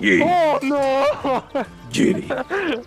Yeah, Oh no! get it. That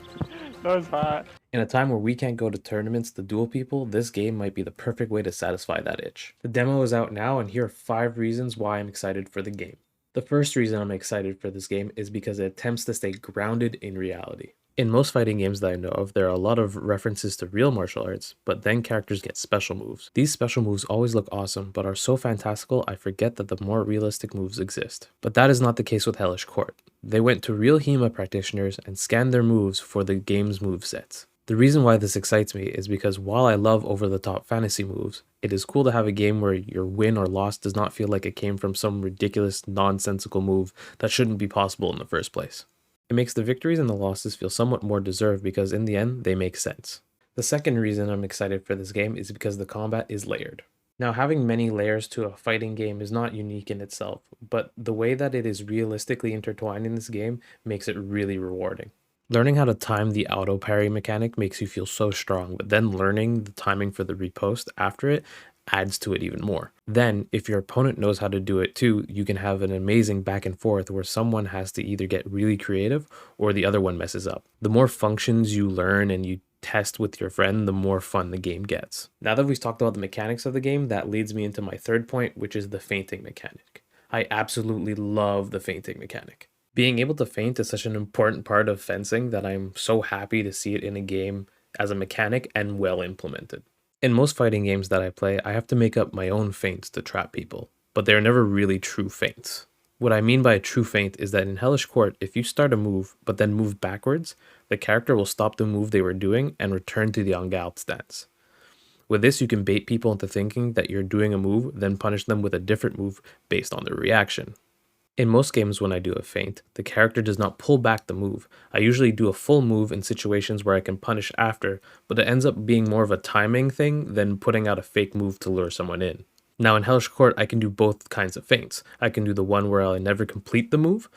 was hot. In a time where we can't go to tournaments to duel people, this game might be the perfect way to satisfy that itch. The demo is out now, and here are 5 reasons why I'm excited for the game. The first reason I'm excited for this game is because it attempts to stay grounded in reality. In most fighting games that I know of, there are a lot of references to real martial arts, but then characters get special moves. These special moves always look awesome, but are so fantastical I forget that the more realistic moves exist. But that is not the case with Hellish Quart. They went to real HEMA practitioners and scanned their moves for the game's movesets. The reason why this excites me is because while I love over-the-top fantasy moves, it is cool to have a game where your win or loss does not feel like it came from some ridiculous, nonsensical move that shouldn't be possible in the first place. It makes the victories and the losses feel somewhat more deserved because in the end, they make sense. The second reason I'm excited for this game is because the combat is layered. Now, having many layers to a fighting game is not unique in itself, but the way that it is realistically intertwined in this game makes it really rewarding. Learning how to time the auto parry mechanic makes you feel so strong, but then learning the timing for the riposte after it adds to it even more. Then, if your opponent knows how to do it too, you can have an amazing back and forth where someone has to either get really creative or the other one messes up. The more functions you learn and you test with your friend, the more fun the game gets. Now that we've talked about the mechanics of the game, that leads me into my third point, which is the feinting mechanic. I absolutely love the feinting mechanic. Being able to feint is such an important part of fencing that I'm so happy to see it in a game as a mechanic and well implemented. In most fighting games that I play, I have to make up my own feints to trap people, but they're never really true feints. What I mean by a true feint is that in Hellish Quart, if you start a move but then move backwards, the character will stop the move they were doing and return to the en garde stance. With this, you can bait people into thinking that you're doing a move, then punish them with a different move based on their reaction. In most games when I do a feint, the character does not pull back the move. I usually do a full move in situations where I can punish after, but it ends up being more of a timing thing than putting out a fake move to lure someone in. Now in Hellish Quart, I can do both kinds of feints. I can do the one where I never complete the move,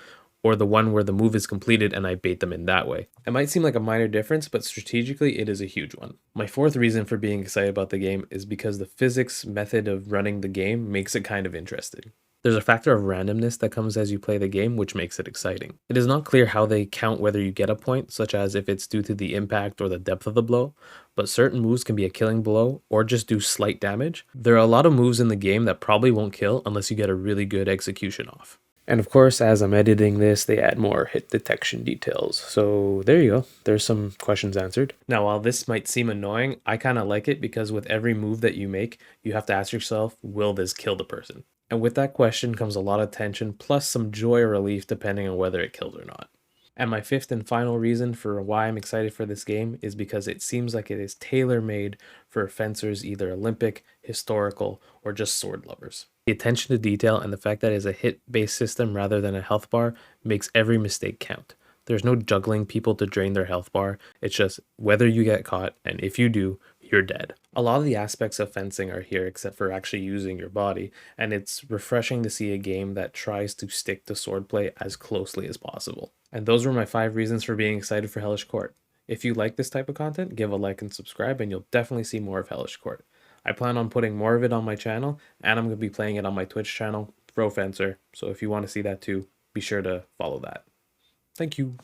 or the one where the move is completed and I bait them in that way. It might seem like a minor difference, but strategically it is a huge one. My fourth reason for being excited about the game is because the physics method of running the game makes it kind of interesting. There's a factor of randomness that comes as you play the game, which makes it exciting. It is not clear how they count whether you get a point, such as if it's due to the impact or the depth of the blow, but certain moves can be a killing blow or just do slight damage. There are a lot of moves in the game that probably won't kill unless you get a really good execution off. And of course, as I'm editing this, they add more hit detection details. So there you go. There's some questions answered. Now, while this might seem annoying, I kind of like it because with every move that you make, you have to ask yourself, will this kill the person? And with that question comes a lot of tension, plus some joy or relief depending on whether it kills or not. And my fifth and final reason for why I'm excited for this game is because it seems like it is tailor-made for fencers, either Olympic, historical, or just sword lovers. The attention to detail and the fact that it is a hit-based system rather than a health bar makes every mistake count. There's no juggling people to drain their health bar, it's just whether you get caught, and if you do, you're dead. A lot of the aspects of fencing are here except for actually using your body, and it's refreshing to see a game that tries to stick to swordplay as closely as possible. And those were my 5 reasons for being excited for Hellish Quart. If you like this type of content, give a like and subscribe and you'll definitely see more of Hellish Quart. I plan on putting more of it on my channel, and I'm going to be playing it on my Twitch channel, Throw Fencer, so if you want to see that too, be sure to follow that. Thank you.